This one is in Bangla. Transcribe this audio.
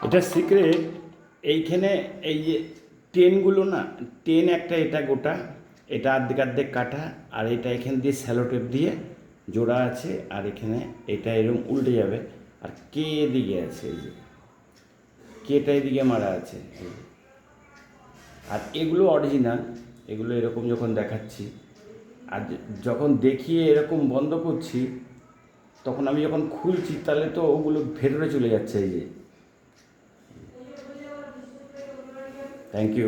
এটা সিক্রেট। এইখানে এই যে টেনগুলো না, টেন একটা, এটা গোটা, এটা অর্ধেক অর্ধেক কাটা, আর এটা এখান দিয়ে স্যালোটেপ দিয়ে জোড়া আছে, আর এখানে এটা এরকম উল্টে যাবে, আর কে এদিকে আছে, এই যে কেটা এদিকে মারা আছে, আর এগুলো অরিজিনাল। এগুলো এরকম যখন দেখাচ্ছি, আর যখন দেখিয়ে এরকম বন্ধ করছি, তখন আমি যখন খুলছি তাহলে তো ওগুলো ভেতরে চলে যাচ্ছে, এই যে। Thank you.